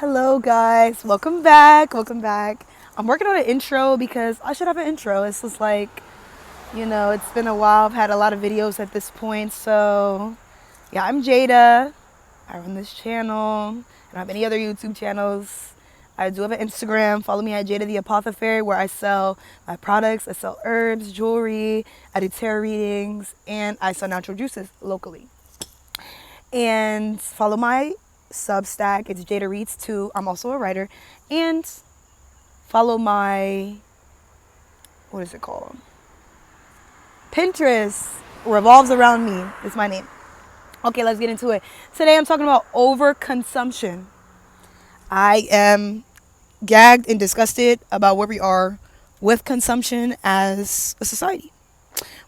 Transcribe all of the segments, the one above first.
Hello guys, welcome back. I'm working on an intro because I should have an intro. It's just like, it's been a while. I've had a lot of videos at this point. So yeah, I'm Jada. I run this channel. I don't have any other YouTube channels. I do have an Instagram. Follow me at Jada the Apothecary, where I sell my products. I sell herbs, jewelry, I do tarot readings, and I sell natural juices locally. And follow my Substack. It's Jada Reads 2. I'm also a writer. And follow my, what is it called? Pinterest. Revolves around me. It's my name. Okay, let's get into it. Today I'm talking about overconsumption. I am gagged and disgusted about where we are with consumption as a society.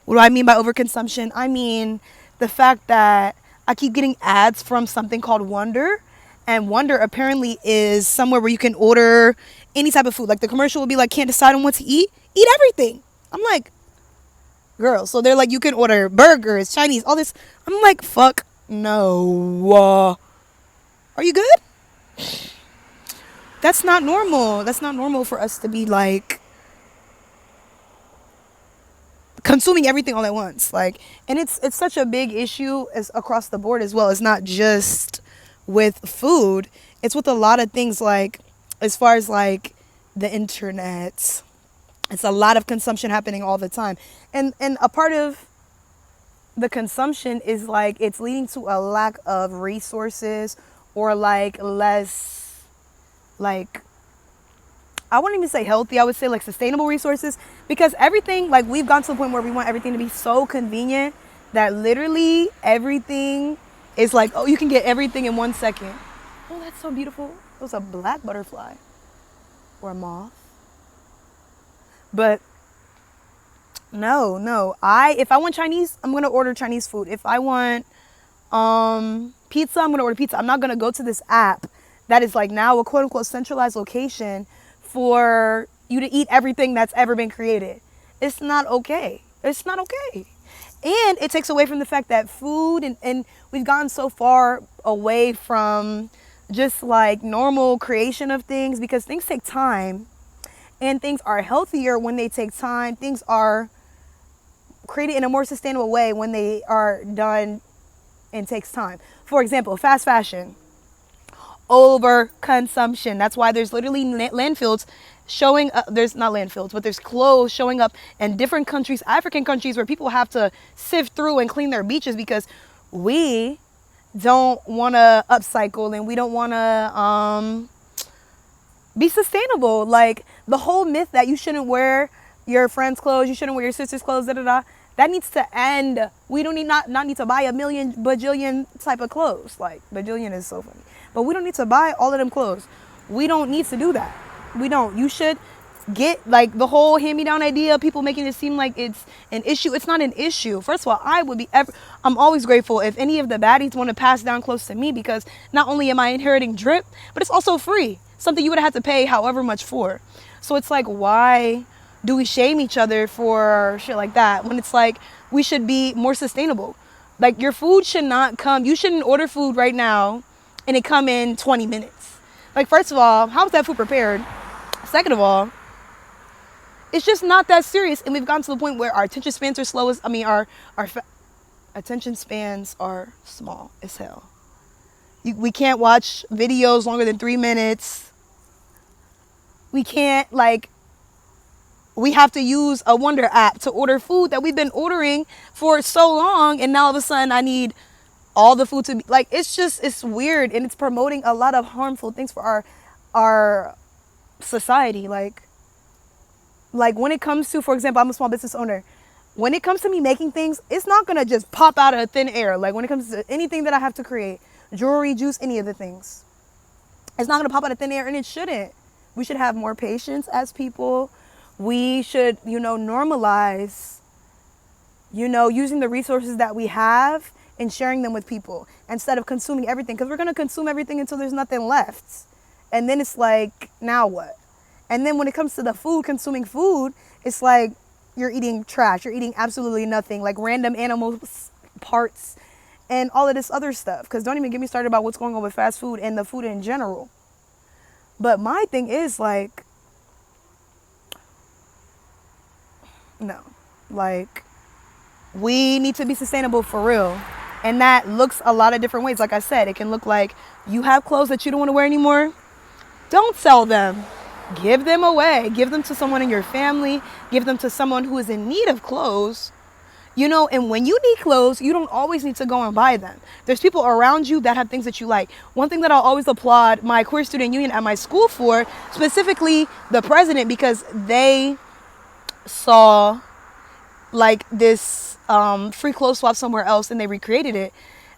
What do I mean by overconsumption? I mean the fact that I keep getting ads from something called Wonder. And Wonder apparently is somewhere where you can order any type of food. Like the commercial will be like, can't decide on what to eat? Eat everything. I'm like, girl. So they're like, you can order burgers, Chinese, all this. I'm like, fuck no. Are you good? That's not normal. That's not normal for us to be like consuming everything all at once. And it's such a big issue as across the board as well. It's not just with food. It's with a lot of things, like as far as like the internet. It's a lot of consumption happening all the time. And a part of the consumption is like it's leading to a lack of resources, or like less, like, I wouldn't even say healthy. I would say like sustainable resources, because everything, like, we've gone to the point where we want everything to be so convenient that literally everything is like, oh, you can get everything in 1 second. Oh, that's so beautiful. It was a black butterfly or a moth. But no. If I want Chinese, I'm going to order Chinese food. If I want pizza, I'm going to order pizza. I'm not going to go to this app that is like now a quote unquote centralized location for you to eat everything that's ever been created. It's not okay. It's not okay. And it takes away from the fact that food, and we've gotten so far away from just like normal creation of things, because things take time, and things are healthier when they take time. Things are created in a more sustainable way when they are done and takes time. For example, fast fashion. Overconsumption. That's why there's literally landfills showing up. There's not landfills, but there's clothes showing up in different countries, African countries, where people have to sift through and clean their beaches because we don't want to upcycle, and we don't want to be sustainable. Like the whole myth that you shouldn't wear your friend's clothes, you shouldn't wear your sister's clothes, that needs to end. We don't not need to buy a million bajillion type of clothes. Like bajillion is so funny. But we don't need to buy all of them clothes. We don't need to do that. We don't. You should get like the whole hand-me-down idea, people making it seem like it's an issue. It's not an issue. First of all, I'm always grateful if any of the baddies want to pass down clothes to me, because not only am I inheriting drip, but it's also free. Something you would have had to pay however much for. So it's like, why do we shame each other for shit like that when it's like we should be more sustainable? Like your food should not come. You shouldn't order food right now and it come in 20 minutes. Like, first of all, how is that food prepared? Second of all, it's just not that serious. And we've gotten to the point where our attention spans are attention spans are small as hell. We can't watch videos longer than 3 minutes. We can't, we have to use a Wonder app to order food that we've been ordering for so long. And now all of a sudden I need all the food to be like, it's weird, and it's promoting a lot of harmful things for our society. Like when it comes to, for example, I'm a small business owner. When it comes to me making things, it's not gonna just pop out of thin air. Like when it comes to anything that I have to create, jewelry, juice, any of the things, it's not gonna pop out of thin air, and it shouldn't. We should have more patience as people. We should, normalize, using the resources that we have and sharing them with people instead of consuming everything, because we're going to consume everything until there's nothing left. And then it's like, now what? And then when it comes to the food, consuming food, it's like you're eating trash. You're eating absolutely nothing, like random animal parts and all of this other stuff. Because don't even get me started about what's going on with fast food and the food in general. But my thing is like, no, like we need to be sustainable for real. And that looks a lot of different ways. Like I said, it can look like you have clothes that you don't want to wear anymore. Don't sell them. Give them away. Give them to someone in your family. Give them to someone who is in need of clothes. You know, and when you need clothes, you don't always need to go and buy them. There's people around you that have things that you like. One thing that I'll always applaud my queer student union at my school for, specifically the president, because they saw like this free clothes swap somewhere else and they recreated it.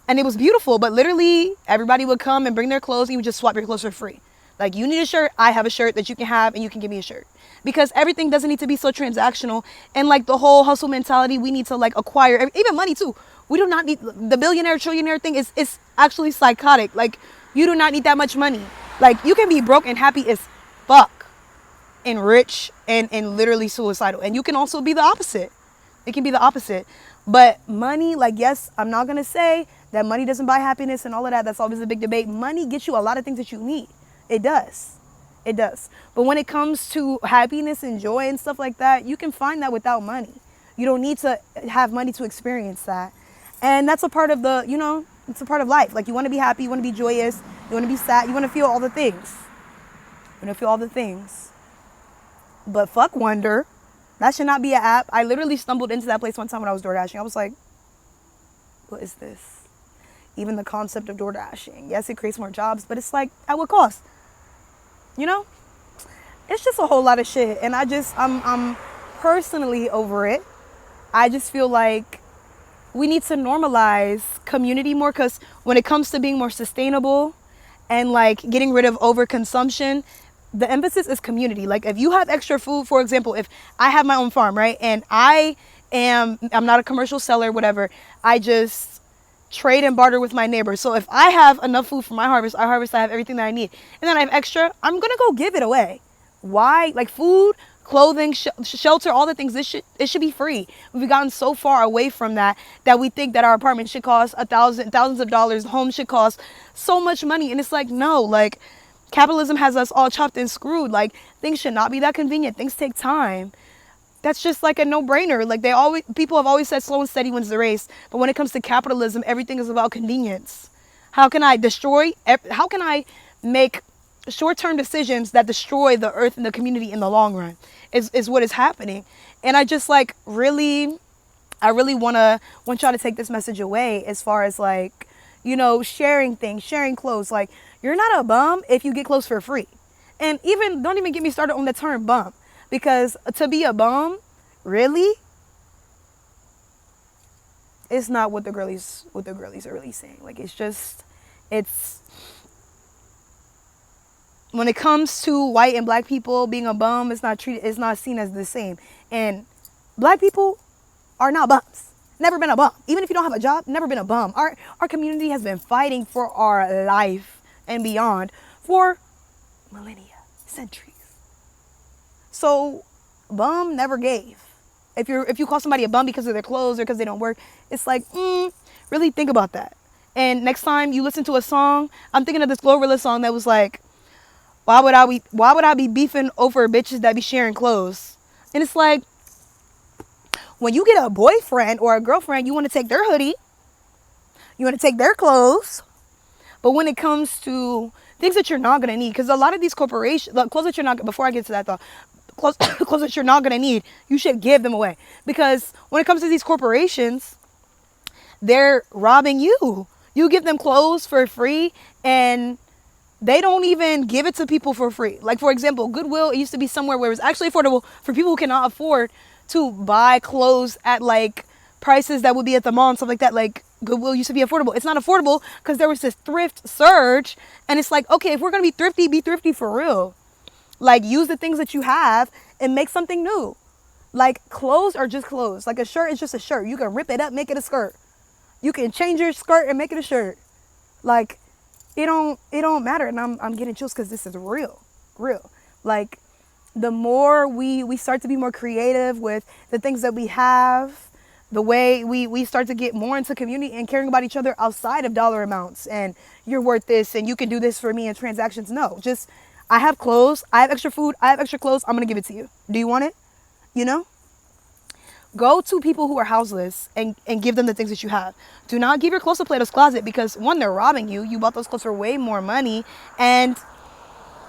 And it was beautiful, but literally everybody would come and bring their clothes and you would just swap your clothes for free. Like, you need a shirt, I have a shirt that you can have and you can give me a shirt. Because everything doesn't need to be so transactional. And like the whole hustle mentality, we need to like acquire, even money too. We do not need the billionaire, trillionaire thing is actually psychotic. Like, you do not need that much money. Like, you can be broke and happy as fuck and rich and literally suicidal. And you can also be the opposite. It can be the opposite. But money, like, yes, I'm not going to say that money doesn't buy happiness and all of that. That's always a big debate. Money gets you a lot of things that you need. It does. It does. But when it comes to happiness and joy and stuff like that, you can find that without money. You don't need to have money to experience that. And that's a part of the, you know, it's a part of life. Like, you want to be happy, you want to be joyous, you want to be sad, you want to feel all the things. You want to feel all the things. But fuck Wonder. That should not be an app. I literally stumbled into that place one time when I was door dashing. I was like, what is this? Even the concept of door dashing. Yes, it creates more jobs, but it's like, at what cost? You know? It's just a whole lot of shit. And I'm personally over it. I just feel like we need to normalize community more, because when it comes to being more sustainable and like getting rid of overconsumption, the emphasis is community. Like, if you have extra food, for example, if I have my own farm, right? And I'm not a commercial seller, whatever. I just trade and barter with my neighbors. So if I have enough food for my harvest, I have everything that I need. And then I have extra, I'm going to go give it away. Why? Like, food, clothing, shelter, all the things, it should be free. We've gotten so far away from that we think that our apartment should cost thousands of dollars. Home should cost so much money. And it's like, no, like, capitalism has us all chopped and screwed. Like, things should not be that convenient. Things take time. That's just like a no-brainer. Like, people have always said slow and steady wins the race. But when it comes to capitalism, everything is about convenience. How can I make short-term decisions that destroy the earth and the community in the long run is what is happening. And I just like I really want y'all to take this message away as far as like, you know, sharing things, sharing clothes. Like, you're not a bum if you get clothes for free. And don't even get me started on the term bum, because to be a bum, really, it's not what the girlies are really saying. Like, it's when it comes to white and black people, being a bum is not seen as the same. And black people are not bums. Never been a bum. Even if you don't have a job, never been a bum. Our community has been fighting for our life and beyond for millennia, centuries. So bum never gave. If you call somebody a bum because of their clothes or because they don't work, it's like, really think about that. And next time you listen to a song, I'm thinking of this Glorilla song that was like, why would I be beefing over bitches that be sharing clothes? And it's like, when you get a boyfriend or a girlfriend, you want to take their hoodie, you want to take their clothes. But when it comes to things that you're not going to need, because a lot of these corporations, clothes that you're not, before I get to that though, clothes that you're not going to need, you should give them away. Because when it comes to these corporations, they're robbing you. You give them clothes for free and they don't even give it to people for free. Like, for example, Goodwill, it used to be somewhere where it was actually affordable for people who cannot afford to buy clothes at like prices that would be at the mall and stuff like that. Like, Goodwill used to be affordable. It's not affordable because there was this thrift surge. And it's like, okay, if we're going to be thrifty for real. Like, use the things that you have and make something new. Like, clothes are just clothes. Like, a shirt is just a shirt. You can rip it up, make it a skirt. You can change your skirt and make it a shirt. Like, it don't matter. And I'm getting chills because this is real. Like, the more we start to be more creative with the things that we have, the way we start to get more into community and caring about each other outside of dollar amounts and you're worth this and you can do this for me and transactions. No, just I have clothes, I have extra food, I have extra clothes, I'm gonna give it to you. Do you want it? You know? Go to people who are houseless and give them the things that you have. Do not give your clothes to Plato's Closet because one, they're robbing you. You bought those clothes for way more money, and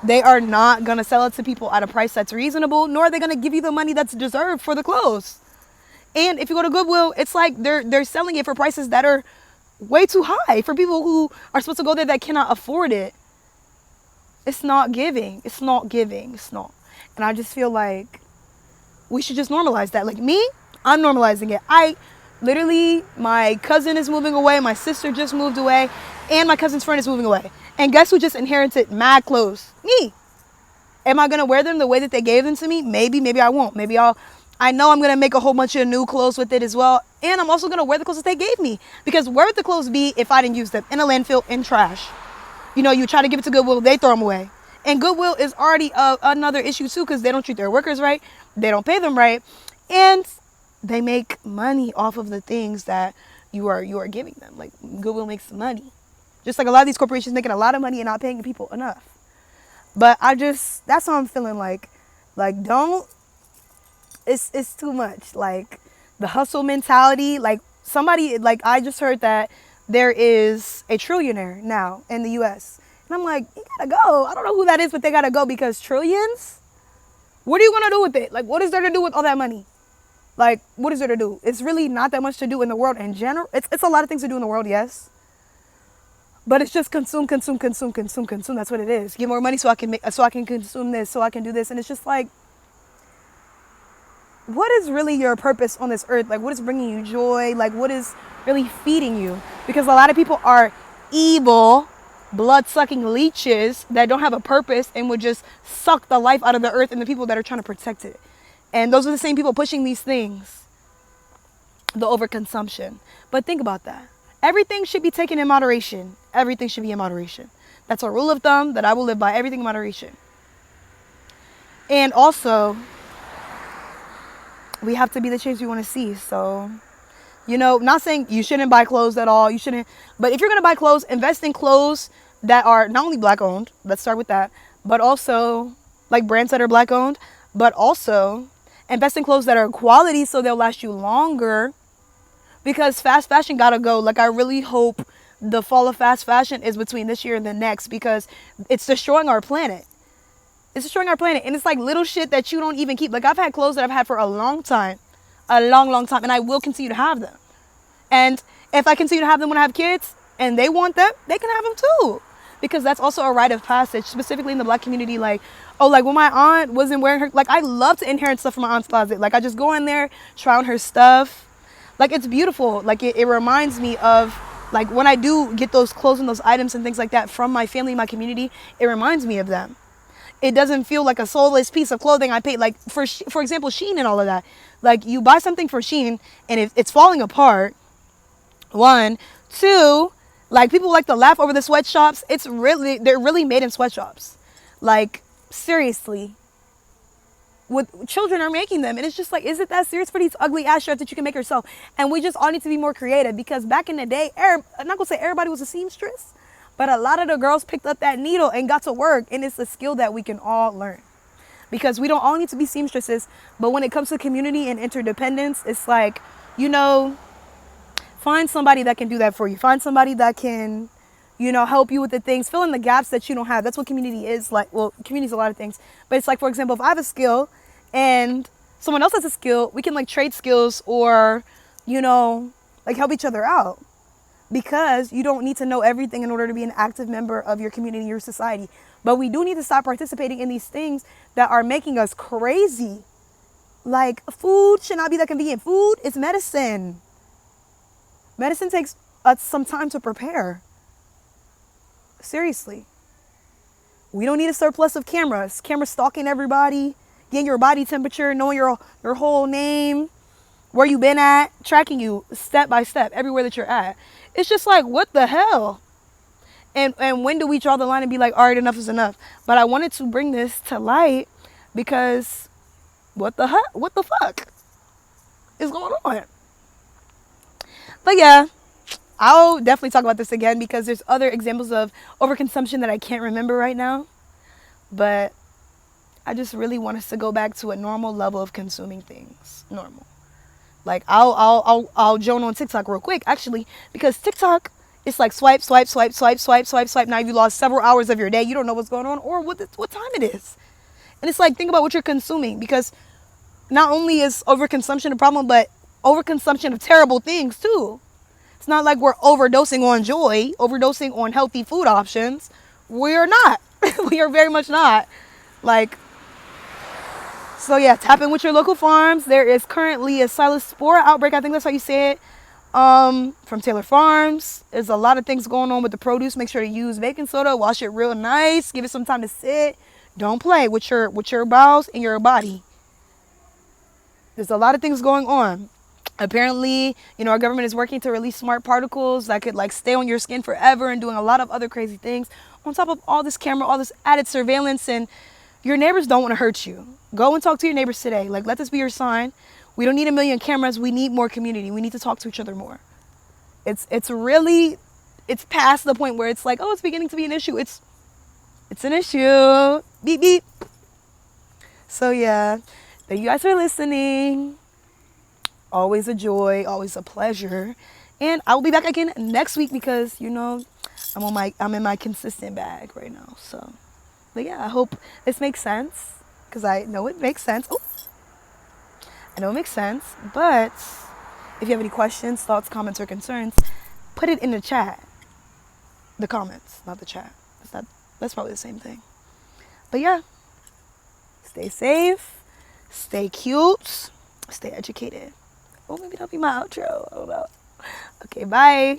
they are not gonna sell it to people at a price that's reasonable, nor are they gonna give you the money that's deserved for the clothes. And if you go to Goodwill, it's like they're selling it for prices that are way too high for people who are supposed to go there that cannot afford it. It's not giving. It's not giving. It's not. And I just feel like we should just normalize that. Like me, I'm normalizing it. My cousin is moving away. My sister just moved away. And my cousin's friend is moving away. And guess who just inherited mad clothes? Me. Am I going to wear them the way that they gave them to me? Maybe I won't. I know I'm going to make a whole bunch of new clothes with it as well. And I'm also going to wear the clothes that they gave me. Because where would the clothes be if I didn't use them? In a landfill, in trash. You know, you try to give it to Goodwill, they throw them away. And Goodwill is already another issue too, because they don't treat their workers right. They don't pay them right. And they make money off of the things that you are giving them. Like Goodwill makes money. Just like a lot of these corporations making a lot of money and not paying people enough. But that's how I'm feeling like don't, it's too much. Like the hustle mentality, like I just heard that there is a trillionaire now in the US. And I'm like, you gotta go. I don't know who that is, but they gotta go because trillions? What are you gonna do with it? Like, what is there to do with all that money? Like, what is there to do? It's really not that much to do in the world in general. It's a lot of things to do in the world, yes. But it's just consume. That's what it is. Get more money so I can consume this, so I can do this. And it's just like, what is really your purpose on this earth? Like, what is bringing you joy? Like, what is really feeding you? Because a lot of people are evil, blood-sucking leeches that don't have a purpose and would just suck the life out of the earth and the people that are trying to protect it. And those are the same people pushing these things, the overconsumption. But think about that. Everything should be taken in moderation. Everything should be in moderation. That's a rule of thumb that I will live by. Everything in moderation. And also, we have to be the change we want to see. So, you know, not saying you shouldn't buy clothes at all. You shouldn't. But if you're going to buy clothes, invest in clothes that are not only black owned. Let's start with that. But also, like brands that are black owned. But also, invest in clothes that are quality so they'll last you longer. Because fast fashion gotta go. Like, I really hope the fall of fast fashion is between this year and the next. Because it's destroying our planet. It's destroying our planet. And it's like little shit that you don't even keep. Like, I've had clothes that I've had for a long time. A long time. And I will continue to have them. And if I continue to have them when I have kids and they want them, they can have them too. Because that's also a rite of passage, specifically in the black community. Like, oh, like when my aunt wasn't wearing her, like I love to inherit stuff from my aunt's closet. Like I just go in there, try on her stuff. Like it's beautiful. Like it reminds me of like when I do get those clothes and those items and things like that from my family, my community, it reminds me of them. It doesn't feel like a soulless piece of clothing I paid, like for example, Shein and all of that. Like you buy something for Shein and if it's falling apart, one, two, like people like to laugh over the sweatshops. They're really made in sweatshops. Like seriously, with children are making them, and it's just like, is it that serious for these ugly ass shirts that you can make yourself? And we just all need to be more creative because back in the day, I'm not gonna say everybody was a seamstress, but a lot of the girls picked up that needle and got to work, and it's a skill that we can all learn. Because we don't all need to be seamstresses, but when it comes to community and interdependence, it's like, you know, find somebody that can do that for you. Find somebody that can, you know, help you with the things, fill in the gaps that you don't have. That's what community is like. Well, community is a lot of things, but it's like, for example, if I have a skill and someone else has a skill, we can like trade skills or, you know, like help each other out. Because you don't need to know everything in order to be an active member of your community, your society. But we do need to stop participating in these things that are making us crazy. Like food should not be that convenient. Food is medicine. Medicine takes some time to prepare. Seriously. We don't need a surplus of cameras. Cameras stalking everybody, getting your body temperature, knowing your whole name, where you been at, tracking you step by step, everywhere that you're at. It's just like, what the hell? And when do we draw the line and be like, all right, enough is enough? But I wanted to bring this to light because what the fuck is going on? But yeah, I'll definitely talk about this again because there's other examples of overconsumption that I can't remember right now. But I just really want us to go back to a normal level of consuming things. Normal. Like I'll join on TikTok real quick, actually, because TikTok, it's like swipe, swipe, swipe, swipe, swipe, swipe, swipe. Now you lost several hours of your day. You don't know what's going on or what time it is. And it's like, think about what you're consuming, because not only is overconsumption a problem, but overconsumption of terrible things too. It's not like we're overdosing on joy, overdosing on healthy food options. We're not. We are very much not. Like, so yeah, tap in with your local farms. There is currently a Silospora outbreak, I think that's how you say it, from Taylor Farms. There's a lot of things going on with the produce. Make sure to use baking soda, wash it real nice, give it some time to sit. Don't play with your bowels and your body. There's a lot of things going on. Apparently, our government is working to release smart particles that could like stay on your skin forever, and doing a lot of other crazy things. On top of all this camera, all this added surveillance, and your neighbors don't want to hurt you. Go and talk to your neighbors today. Like, let this be your sign. We don't need a million cameras. We need more community. We need to talk to each other more. It's past the point where it's like, oh, it's beginning to be an issue. It's an issue. Beep, beep. So yeah, thank you guys for listening. Always a joy, always a pleasure. And I will be back again next week, because I'm in my consistent bag right now. So, but yeah, I hope this makes sense, because I know it makes sense. Oh, I know it makes sense. But if you have any questions, thoughts, comments, or concerns, put it in the chat. The comments, not the chat. That's probably the same thing. But yeah, stay safe, stay cute, stay educated. Oh, maybe that'll be my outro. I don't know. Okay, bye.